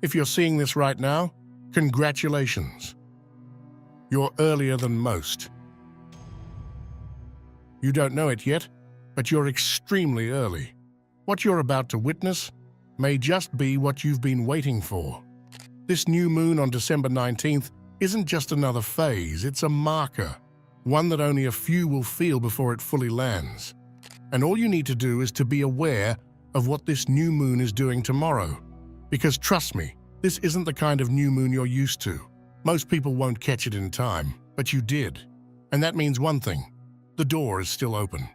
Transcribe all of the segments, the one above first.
If you're seeing this right now, congratulations. You're earlier than most. You don't know it yet, but you're extremely early. What you're about to witness may just be what you've been waiting for. This new moon on December 19th isn't just another phase, it's a marker, one that only a few will feel before it fully lands. And all you need to do is to be aware of what this new moon is doing tomorrow. Because trust me, this isn't the kind of new moon you're used to. Most people won't catch it in time, but you did. And that means one thing: the door is still open.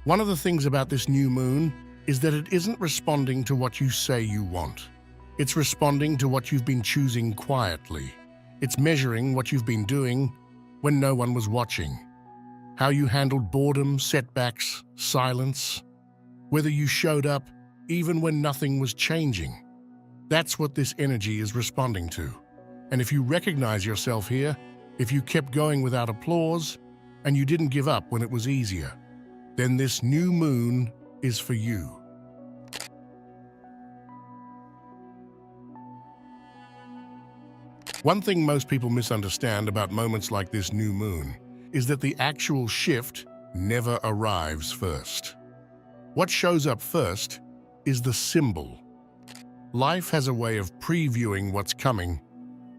One of the things about this new moon is that it isn't responding to what you say you want. It's responding to what you've been choosing quietly. It's measuring what you've been doing when no one was watching. How you handled boredom, setbacks, silence. Whether you showed up even when nothing was changing. That's what this energy is responding to. And if you recognize yourself here, if you kept going without applause, and you didn't give up when it was easier, then this new moon is for you. One thing most people misunderstand about moments like this new moon is that the actual shift never arrives first. What shows up first is the symbol. Life has a way of previewing what's coming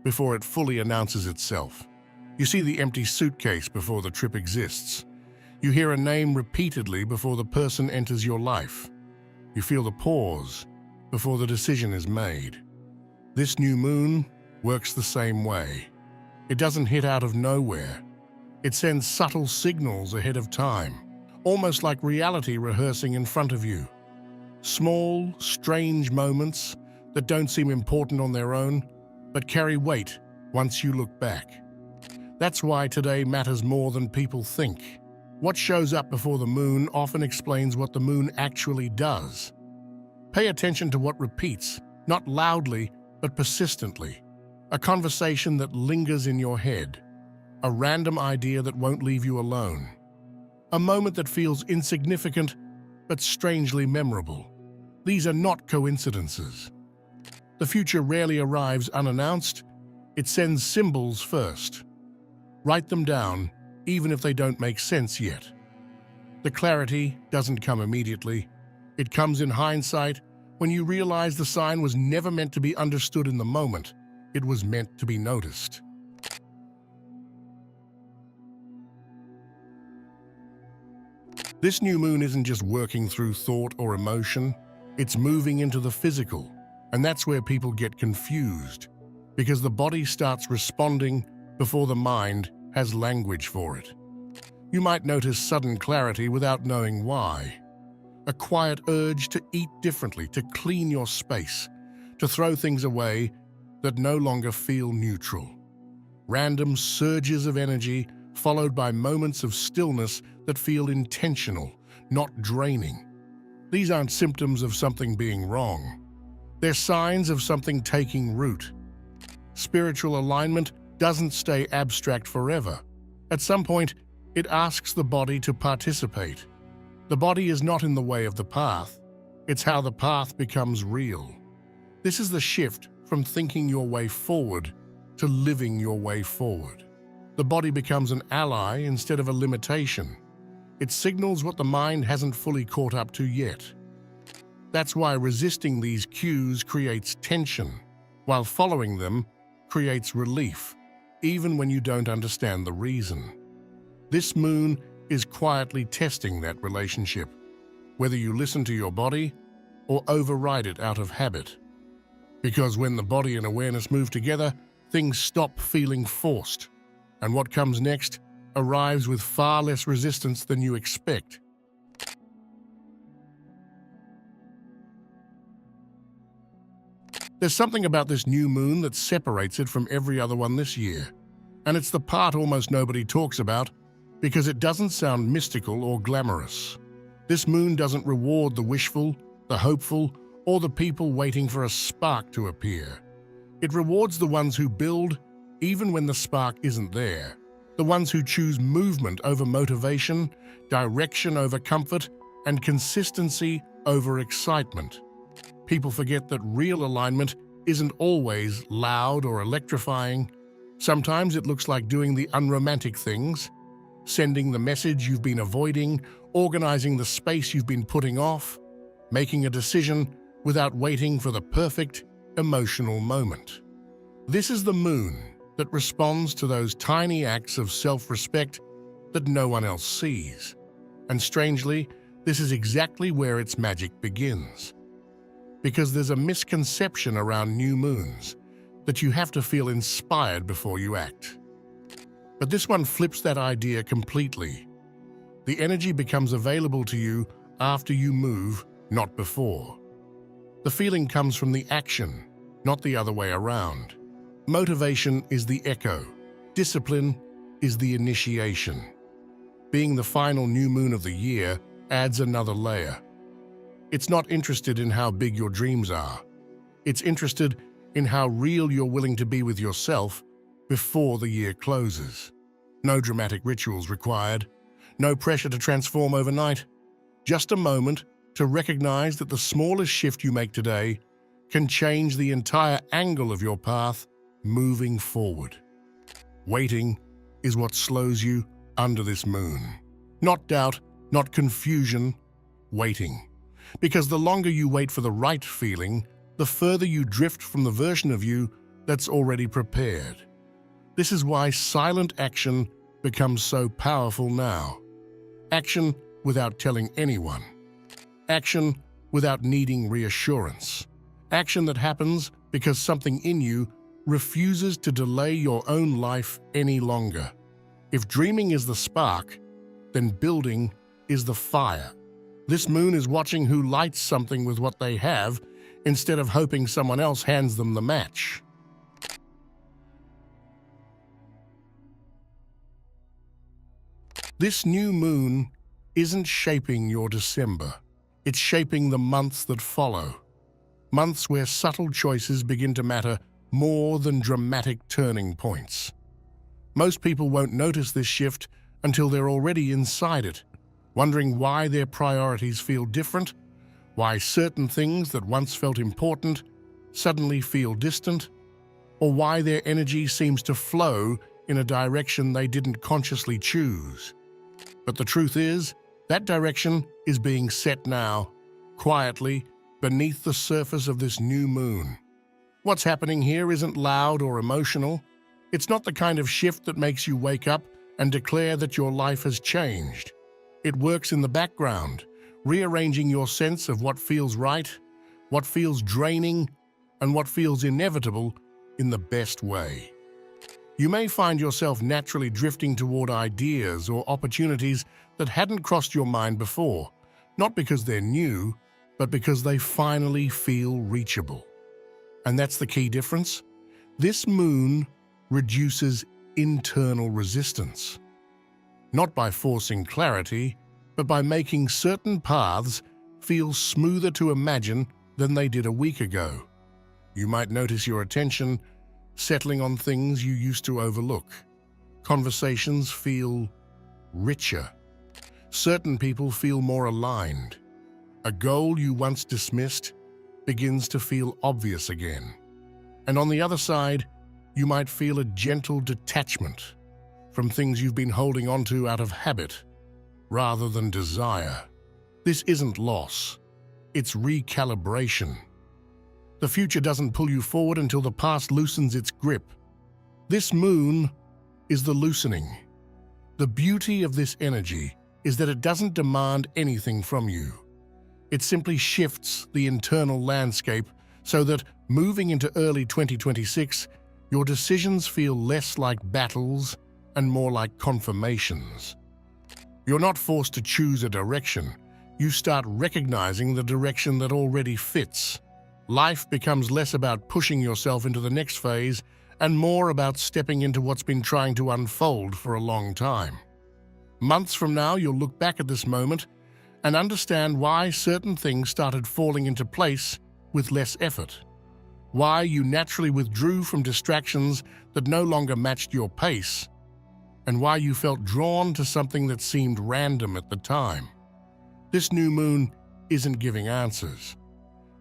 before it fully announces itself. You see the empty suitcase before the trip exists. You hear a name repeatedly before the person enters your life. You feel the pause before the decision is made. This new moon works the same way. It doesn't hit out of nowhere. It sends subtle signals ahead of time, almost like reality rehearsing in front of you. Small, strange moments that don't seem important on their own, but carry weight once you look back. That's why today matters more than people think. What shows up before the moon often explains what the moon actually does. Pay attention to what repeats, not loudly, but persistently. A conversation that lingers in your head. A random idea that won't leave you alone. A moment that feels insignificant, but strangely memorable. These are not coincidences. The future rarely arrives unannounced. It sends symbols first. Write them down, even if they don't make sense yet. The clarity doesn't come immediately. It comes in hindsight when you realize the sign was never meant to be understood in the moment. It was meant to be noticed. This new moon isn't just working through thought or emotion, it's moving into the physical. And that's where people get confused, because the body starts responding before the mind has language for it. You might notice sudden clarity without knowing why. A quiet urge to eat differently, to clean your space, to throw things away that no longer feel neutral. Random surges of energy followed by moments of stillness that feel intentional, not draining. These aren't symptoms of something being wrong. They're signs of something taking root. Spiritual alignment doesn't stay abstract forever. At some point, it asks the body to participate. The body is not in the way of the path. It's how the path becomes real. This is the shift from thinking your way forward to living your way forward. The body becomes an ally instead of a limitation. It signals what the mind hasn't fully caught up to yet. That's why resisting these cues creates tension, while following them creates relief, even when you don't understand the reason. This moon is quietly testing that relationship, whether you listen to your body or override it out of habit. Because when the body and awareness move together, things stop feeling forced, and what comes next arrives with far less resistance than you expect. There's something about this new moon that separates it from every other one this year, and it's the part almost nobody talks about because it doesn't sound mystical or glamorous. This moon doesn't reward the wishful, the hopeful, or the people waiting for a spark to appear. It rewards the ones who build even when the spark isn't there, the ones who choose movement over motivation, direction over comfort, and consistency over excitement. People forget that real alignment isn't always loud or electrifying. Sometimes it looks like doing the unromantic things, sending the message you've been avoiding, organizing the space you've been putting off, making a decision without waiting for the perfect emotional moment. This is the moon that responds to those tiny acts of self-respect that no one else sees. And strangely, this is exactly where its magic begins. Because there's a misconception around new moons that you have to feel inspired before you act. But this one flips that idea completely. The energy becomes available to you after you move, not before. The feeling comes from the action, not the other way around. Motivation is the echo. Discipline is the initiation. Being the final new moon of the year adds another layer. It's not interested in how big your dreams are. It's interested in how real you're willing to be with yourself before the year closes. No dramatic rituals required. No pressure to transform overnight. Just a moment to recognize that the smallest shift you make today can change the entire angle of your path moving forward. Waiting is what slows you under this moon. Not doubt, not confusion, waiting. Because the longer you wait for the right feeling, the further you drift from the version of you that's already prepared. This is why silent action becomes so powerful now. Action without telling anyone. Action without needing reassurance. Action that happens because something in you refuses to delay your own life any longer. If dreaming is the spark, then building is the fire. This moon is watching who lights something with what they have instead of hoping someone else hands them the match. This new moon isn't shaping your December. It's shaping the months that follow. Months where subtle choices begin to matter more than dramatic turning points. Most people won't notice this shift until they're already inside it, wondering why their priorities feel different, why certain things that once felt important suddenly feel distant, or why their energy seems to flow in a direction they didn't consciously choose. But the truth is, that direction is being set now, quietly, beneath the surface of this new moon. What's happening here isn't loud or emotional. It's not the kind of shift that makes you wake up and declare that your life has changed. It works in the background, rearranging your sense of what feels right, what feels draining, and what feels inevitable in the best way. You may find yourself naturally drifting toward ideas or opportunities that hadn't crossed your mind before, not because they're new, but because they finally feel reachable. And that's the key difference. This moon reduces internal resistance. Not by forcing clarity, but by making certain paths feel smoother to imagine than they did a week ago. You might notice your attention settling on things you used to overlook. Conversations feel richer. Certain people feel more aligned. A goal you once dismissed begins to feel obvious again. And on the other side, you might feel a gentle detachment from things you've been holding onto out of habit rather than desire. This isn't loss, it's recalibration. The future doesn't pull you forward until the past loosens its grip. This moon is the loosening. The beauty of this energy is that it doesn't demand anything from you. It simply shifts the internal landscape so that, moving into early 2026, your decisions feel less like battles and more like confirmations. You're not forced to choose a direction. You start recognizing the direction that already fits. Life becomes less about pushing yourself into the next phase and more about stepping into what's been trying to unfold for a long time. Months from now, you'll look back at this moment and understand why certain things started falling into place with less effort. Why you naturally withdrew from distractions that no longer matched your pace, and why you felt drawn to something that seemed random at the time. This new moon isn't giving answers.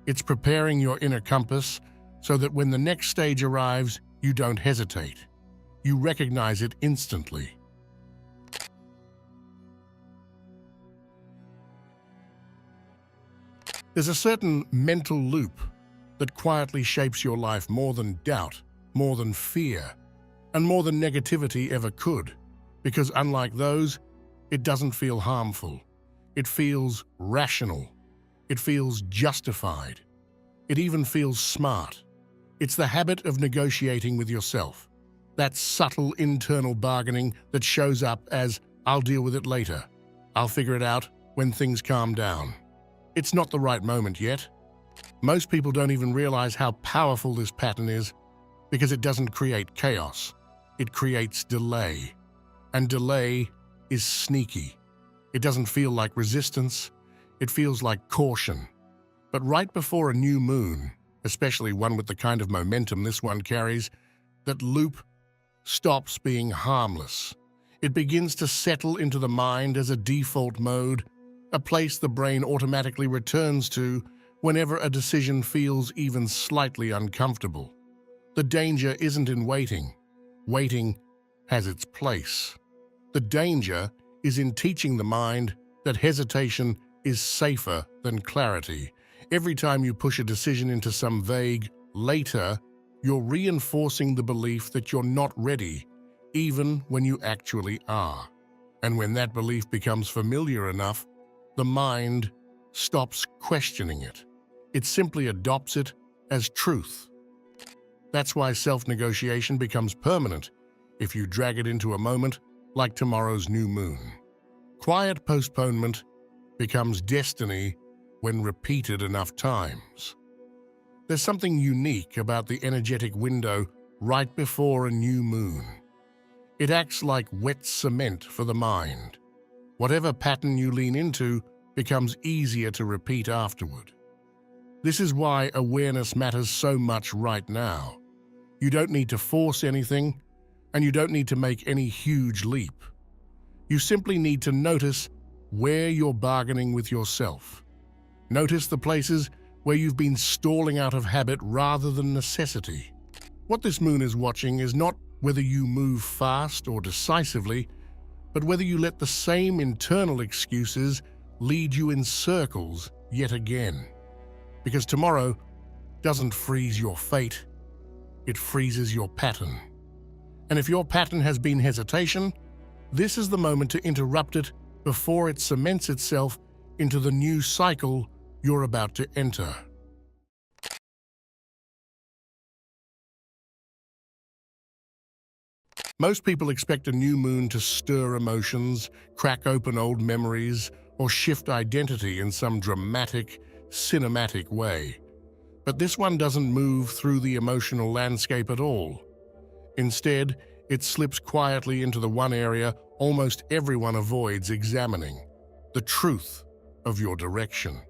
It's preparing your inner compass so that when the next stage arrives, you don't hesitate. You recognize it instantly. There's a certain mental loop that quietly shapes your life more than doubt, more than fear, and more than negativity ever could. Because unlike those, it doesn't feel harmful. It feels rational. It feels justified. It even feels smart. It's the habit of negotiating with yourself. That subtle internal bargaining that shows up as, "I'll deal with it later. I'll figure it out when things calm down." It's not the right moment yet. Most people don't even realize how powerful this pattern is because it doesn't create chaos. It creates delay. And delay is sneaky. It doesn't feel like resistance. It feels like caution. But right before a new moon, especially one with the kind of momentum this one carries, that loop stops being harmless. It begins to settle into the mind as a default mode, a place the brain automatically returns to whenever a decision feels even slightly uncomfortable. The danger isn't in waiting. Waiting has its place. The danger is in teaching the mind that hesitation is safer than clarity. Every time you push a decision into some vague later, you're reinforcing the belief that you're not ready, even when you actually are. And when that belief becomes familiar enough, the mind stops questioning it. It simply adopts it as truth. That's why self-negotiation becomes permanent if you drag it into a moment like tomorrow's new moon. Quiet postponement becomes destiny when repeated enough times. There's something unique about the energetic window right before a new moon. It acts like wet cement for the mind. Whatever pattern you lean into becomes easier to repeat afterward. This is why awareness matters so much right now. You don't need to force anything, and you don't need to make any huge leap. You simply need to notice where you're bargaining with yourself. Notice the places where you've been stalling out of habit rather than necessity. What this moon is watching is not whether you move fast or decisively, but whether you let the same internal excuses lead you in circles yet again. Because tomorrow doesn't freeze your fate, it freezes your pattern. And if your pattern has been hesitation, this is the moment to interrupt it before it cements itself into the new cycle you're about to enter. Most people expect a new moon to stir emotions, crack open old memories, or shift identity in some dramatic, cinematic way. But this one doesn't move through the emotional landscape at all. Instead, it slips quietly into the one area almost everyone avoids examining: the truth of your direction.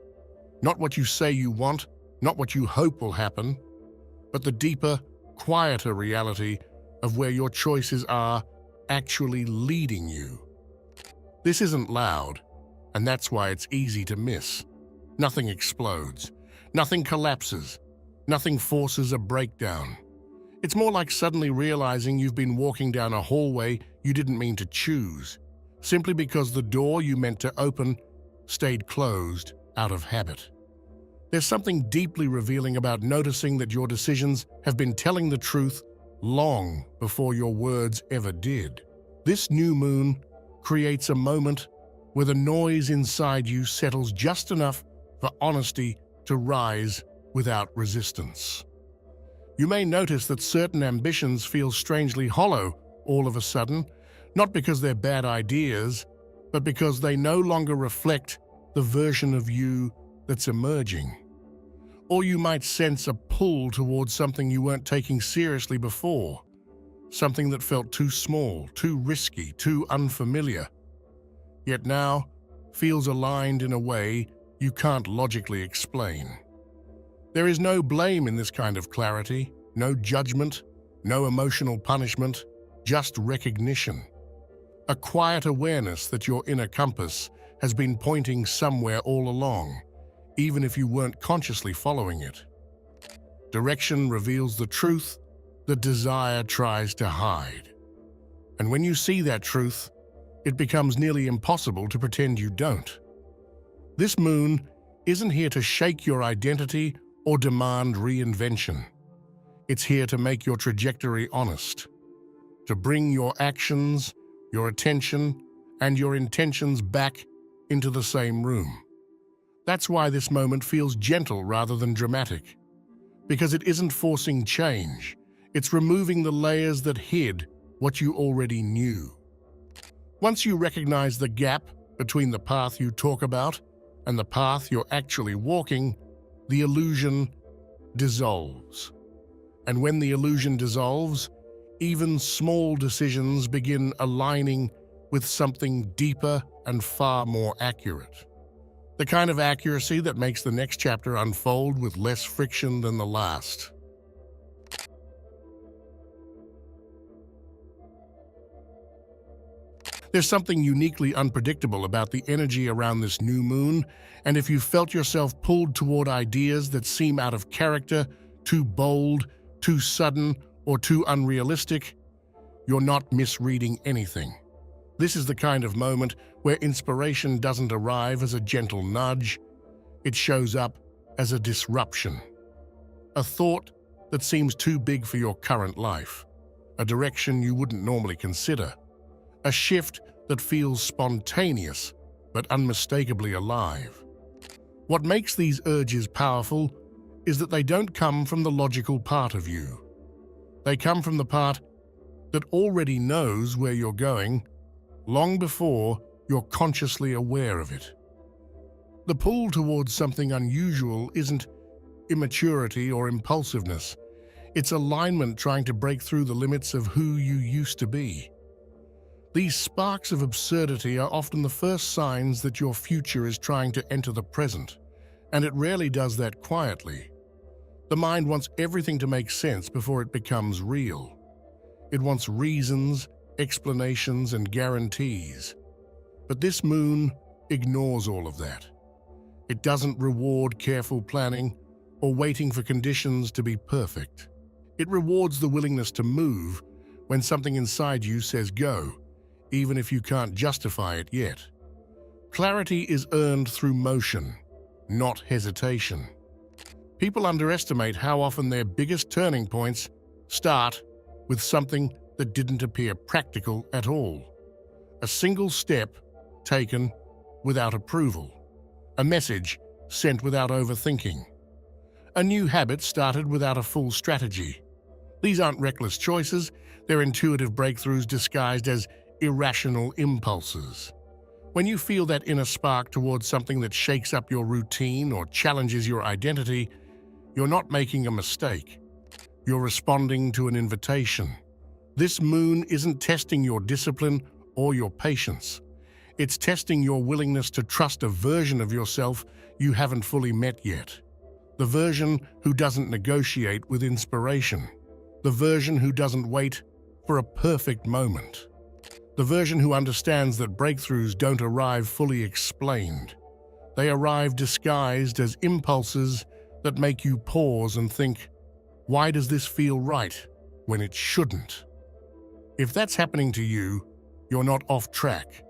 Not what you say you want, not what you hope will happen, but the deeper, quieter reality of where your choices are actually leading you. This isn't loud, and that's why it's easy to miss. Nothing explodes, nothing collapses, nothing forces a breakdown. It's more like suddenly realizing you've been walking down a hallway you didn't mean to choose, simply because the door you meant to open stayed closed out of habit. There's something deeply revealing about noticing that your decisions have been telling the truth long before your words ever did. This new moon creates a moment where the noise inside you settles just enough for honesty to rise without resistance. You may notice that certain ambitions feel strangely hollow all of a sudden, not because they're bad ideas, but because they no longer reflect the version of you that's emerging. Or you might sense a pull towards something you weren't taking seriously before, something that felt too small, too risky, too unfamiliar, yet now feels aligned in a way you can't logically explain. There is no blame in this kind of clarity, no judgment, no emotional punishment, just recognition. A quiet awareness that your inner compass has been pointing somewhere all along, even if you weren't consciously following it. Direction reveals the truth that desire tries to hide. And when you see that truth, it becomes nearly impossible to pretend you don't. This moon isn't here to shake your identity or demand reinvention. It's here to make your trajectory honest, to bring your actions, your attention, and your intentions back into the same room. That's why this moment feels gentle rather than dramatic, because it isn't forcing change. It's removing the layers that hid what you already knew. Once you recognize the gap between the path you talk about and the path you're actually walking, the illusion dissolves. And when the illusion dissolves, even small decisions begin aligning with something deeper and far more accurate. The kind of accuracy that makes the next chapter unfold with less friction than the last. There's something uniquely unpredictable about the energy around this new moon, and if you felt yourself pulled toward ideas that seem out of character, too bold, too sudden, or too unrealistic, you're not misreading anything. This is the kind of moment where inspiration doesn't arrive as a gentle nudge, it shows up as a disruption. A thought that seems too big for your current life, a direction you wouldn't normally consider, a shift that feels spontaneous but unmistakably alive. What makes these urges powerful is that they don't come from the logical part of you. They come from the part that already knows where you're going long before you're consciously aware of it. The pull towards something unusual isn't immaturity or impulsiveness. It's alignment trying to break through the limits of who you used to be. These sparks of absurdity are often the first signs that your future is trying to enter the present, and it rarely does that quietly. The mind wants everything to make sense before it becomes real. It wants reasons, explanations, and guarantees. But this moon ignores all of that. It doesn't reward careful planning or waiting for conditions to be perfect. It rewards the willingness to move when something inside you says go, even if you can't justify it yet. Clarity is earned through motion, not hesitation. People underestimate how often their biggest turning points start with something that didn't appear practical at all. A single step taken without approval. A message sent without overthinking. A new habit started without a full strategy. These aren't reckless choices, they're intuitive breakthroughs disguised as irrational impulses. When you feel that inner spark towards something that shakes up your routine or challenges your identity, you're not making a mistake. You're responding to an invitation. This moon isn't testing your discipline or your patience. It's testing your willingness to trust a version of yourself you haven't fully met yet. The version who doesn't negotiate with inspiration. The version who doesn't wait for a perfect moment. The version who understands that breakthroughs don't arrive fully explained. They arrive disguised as impulses that make you pause and think, why does this feel right when it shouldn't? If that's happening to you, you're not off track.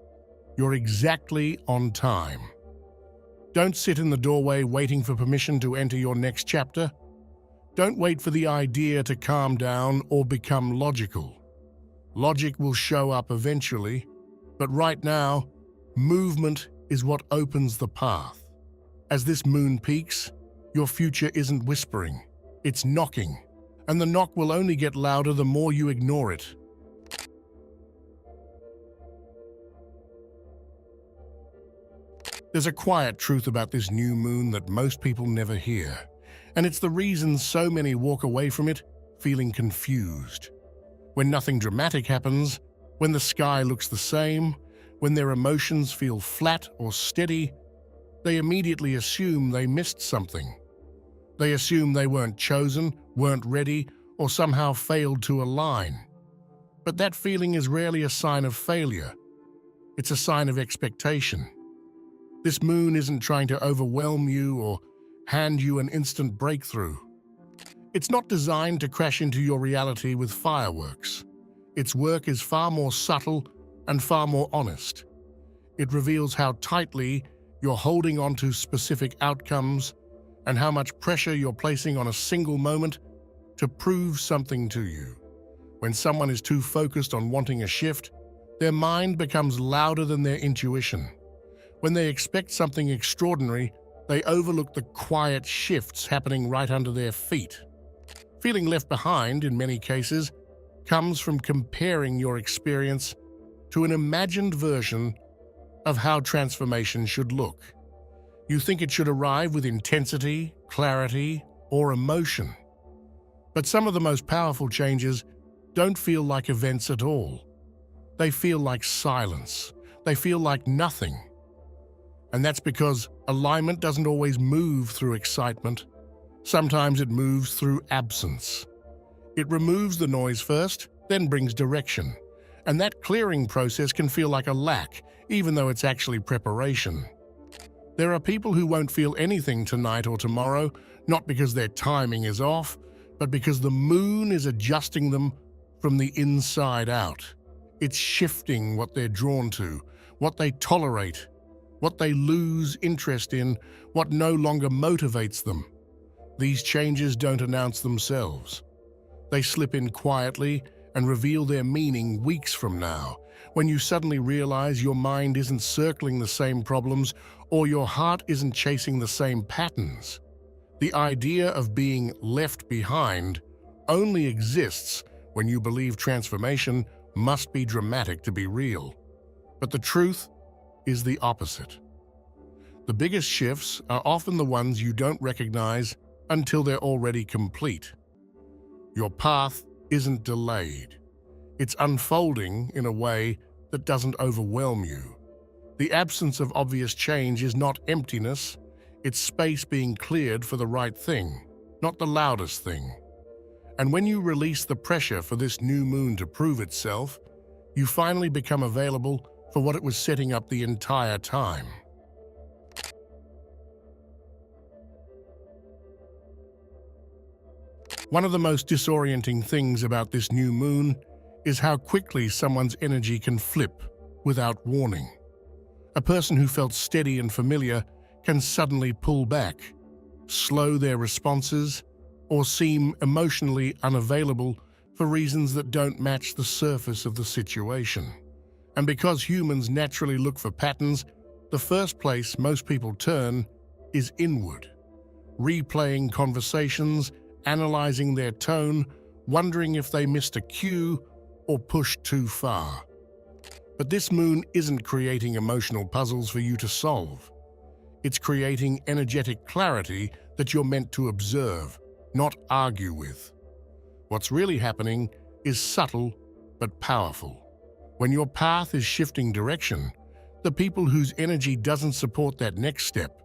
You're exactly on time. Don't sit in the doorway waiting for permission to enter your next chapter. Don't wait for the idea to calm down or become logical. Logic will show up eventually, but right now, movement is what opens the path. As this moon peaks, your future isn't whispering, it's knocking, and the knock will only get louder the more you ignore it. There's a quiet truth about this new moon that most people never hear, and it's the reason so many walk away from it feeling confused. When nothing dramatic happens, when the sky looks the same, when their emotions feel flat or steady, they immediately assume they missed something. They assume they weren't chosen, weren't ready, or somehow failed to align. But that feeling is rarely a sign of failure. It's a sign of expectation. This moon isn't trying to overwhelm you or hand you an instant breakthrough. It's not designed to crash into your reality with fireworks. Its work is far more subtle and far more honest. It reveals how tightly you're holding on to specific outcomes and how much pressure you're placing on a single moment to prove something to you. When someone is too focused on wanting a shift, their mind becomes louder than their intuition. When they expect something extraordinary, they overlook the quiet shifts happening right under their feet. Feeling left behind, in many cases, comes from comparing your experience to an imagined version of how transformation should look. You think it should arrive with intensity, clarity, or emotion. But some of the most powerful changes don't feel like events at all. They feel like silence. They feel like nothing. And that's because alignment doesn't always move through excitement. Sometimes it moves through absence. It removes the noise first, then brings direction. And that clearing process can feel like a lack, even though it's actually preparation. There are people who won't feel anything tonight or tomorrow, not because their timing is off, but because the moon is adjusting them from the inside out. It's shifting what they're drawn to, what they tolerate, what they lose interest in, what no longer motivates them. These changes don't announce themselves. They slip in quietly and reveal their meaning weeks from now, when you suddenly realize your mind isn't circling the same problems or your heart isn't chasing the same patterns. The idea of being left behind only exists when you believe transformation must be dramatic to be real. But the truth is the opposite. The biggest shifts are often the ones you don't recognize until they're already complete. Your path isn't delayed. It's unfolding in a way that doesn't overwhelm you. The absence of obvious change is not emptiness, it's space being cleared for the right thing, not the loudest thing. And when you release the pressure for this new moon to prove itself, you finally become available for what it was setting up the entire time. One of the most disorienting things about this new moon is how quickly someone's energy can flip without warning. A person who felt steady and familiar can suddenly pull back, slow their responses, or seem emotionally unavailable for reasons that don't match the surface of the situation. And because humans naturally look for patterns, the first place most people turn is inward, replaying conversations, analyzing their tone, wondering if they missed a cue or pushed too far. But this moon isn't creating emotional puzzles for you to solve. It's creating energetic clarity that you're meant to observe, not argue with. What's really happening is subtle but powerful. When your path is shifting direction, the people whose energy doesn't support that next step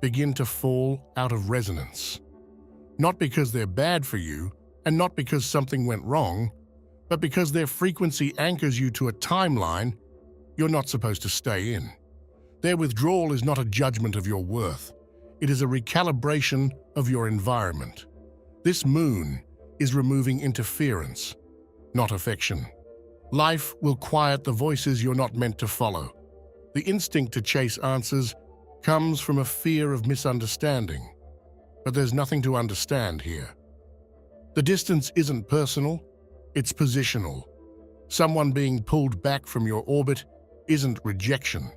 begin to fall out of resonance. Not because they're bad for you, and not because something went wrong, but because their frequency anchors you to a timeline you're not supposed to stay in. Their withdrawal is not a judgment of your worth. It is a recalibration of your environment. This moon is removing interference, not affection. Life will quiet the voices you're not meant to follow. The instinct to chase answers comes from a fear of misunderstanding. But there's nothing to understand here. The distance isn't personal, it's positional. Someone being pulled back from your orbit isn't rejection,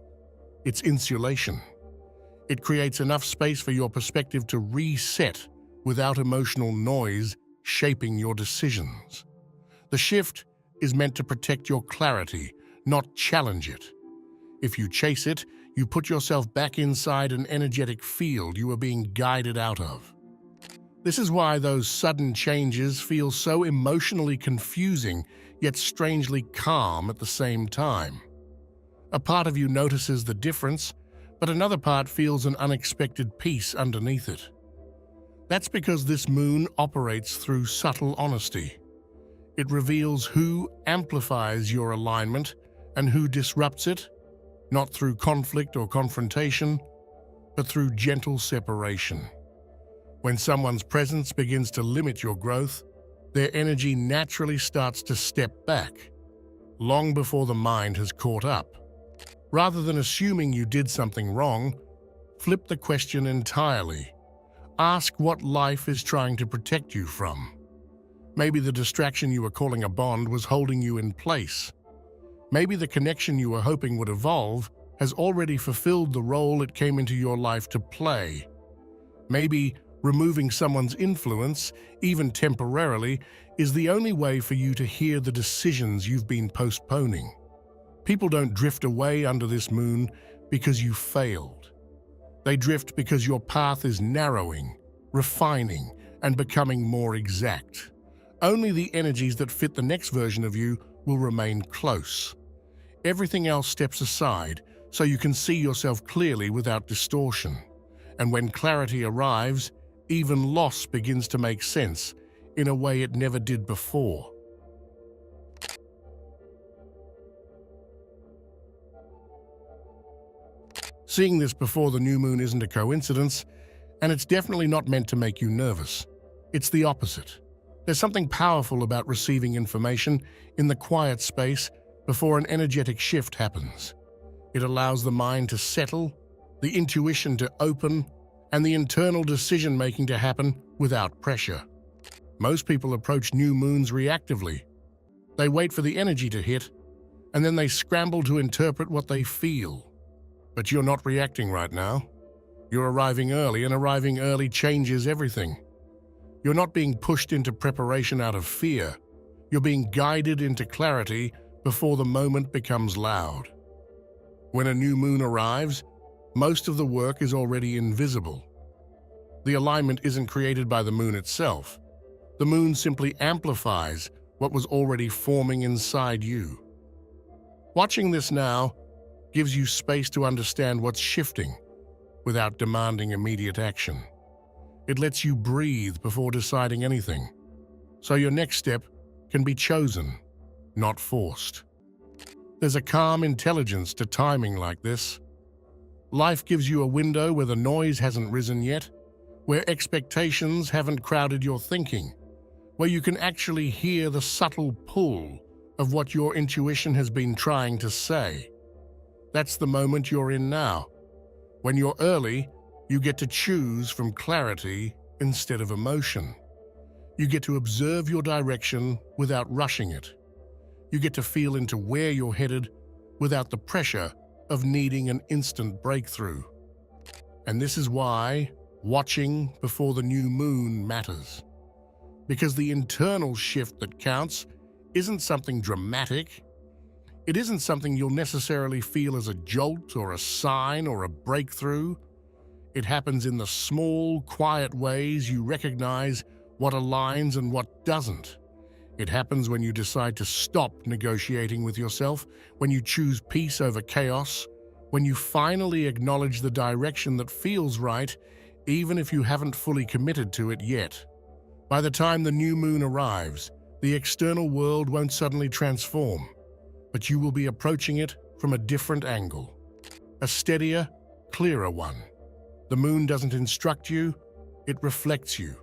it's insulation. It creates enough space for your perspective to reset without emotional noise shaping your decisions. The shift is meant to protect your clarity, not challenge it. If you chase it, you put yourself back inside an energetic field you are being guided out of. This is why those sudden changes feel so emotionally confusing, yet strangely calm at the same time. A part of you notices the difference, but another part feels an unexpected peace underneath it. That's because this moon operates through subtle honesty. It reveals who amplifies your alignment and who disrupts it, not through conflict or confrontation, but through gentle separation. When someone's presence begins to limit your growth, their energy naturally starts to step back, long before the mind has caught up. Rather than assuming you did something wrong, flip the question entirely. Ask what life is trying to protect you from. Maybe the distraction you were calling a bond was holding you in place. Maybe the connection you were hoping would evolve has already fulfilled the role it came into your life to play. Maybe removing someone's influence, even temporarily, is the only way for you to hear the decisions you've been postponing. People don't drift away under this moon because you failed. They drift because your path is narrowing, refining, and becoming more exact. Only the energies that fit the next version of you will remain close. Everything else steps aside so you can see yourself clearly without distortion. And when clarity arrives, even loss begins to make sense in a way it never did before. Seeing this before the new moon isn't a coincidence, and it's definitely not meant to make you nervous. It's the opposite. There's something powerful about receiving information in the quiet space before an energetic shift happens. It allows the mind to settle, the intuition to open, and the internal decision-making to happen without pressure. Most people approach new moons reactively. They wait for the energy to hit, and then they scramble to interpret what they feel. But you're not reacting right now. You're arriving early, and arriving early changes everything. You're not being pushed into preparation out of fear. You're being guided into clarity before the moment becomes loud. When a new moon arrives, most of the work is already invisible. The alignment isn't created by the moon itself. The moon simply amplifies what was already forming inside you. Watching this now gives you space to understand what's shifting without demanding immediate action. It lets you breathe before deciding anything, so your next step can be chosen, not forced. There's a calm intelligence to timing like this. Life gives you a window where the noise hasn't risen yet, where expectations haven't crowded your thinking, where you can actually hear the subtle pull of what your intuition has been trying to say. That's the moment you're in now. When you're early, you get to choose from clarity instead of emotion. You get to observe your direction without rushing it. You get to feel into where you're headed without the pressure of needing an instant breakthrough. And this is why watching before the new moon matters. Because the internal shift that counts isn't something dramatic. It isn't something you'll necessarily feel as a jolt or a sign or a breakthrough. It happens in the small, quiet ways you recognize what aligns and what doesn't. It happens when you decide to stop negotiating with yourself, when you choose peace over chaos, when you finally acknowledge the direction that feels right, even if you haven't fully committed to it yet. By the time the new moon arrives, the external world won't suddenly transform, but you will be approaching it from a different angle, a steadier, clearer one. The moon doesn't instruct you, it reflects you.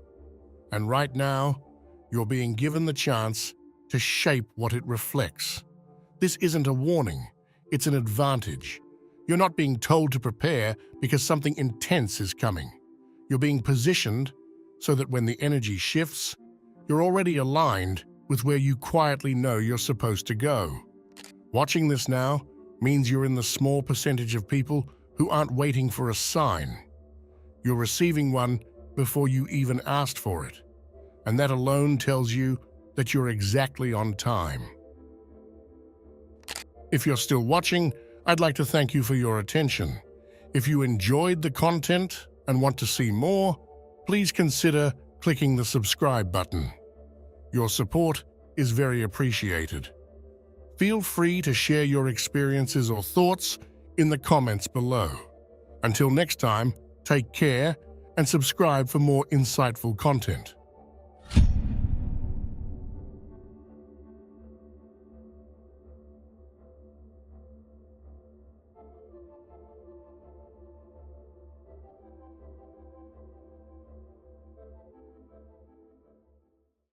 And right now, you're being given the chance to shape what it reflects. This isn't a warning, it's an advantage. You're not being told to prepare because something intense is coming. You're being positioned so that when the energy shifts, you're already aligned with where you quietly know you're supposed to go. Watching this now means you're in the small percentage of people who aren't waiting for a sign. You're receiving one before you even asked for it. And that alone tells you that you're exactly on time. If you're still watching, I'd like to thank you for your attention. If you enjoyed the content and want to see more, please consider clicking the subscribe button. Your support is very appreciated. Feel free to share your experiences or thoughts in the comments below. Until next time, take care and subscribe for more insightful content.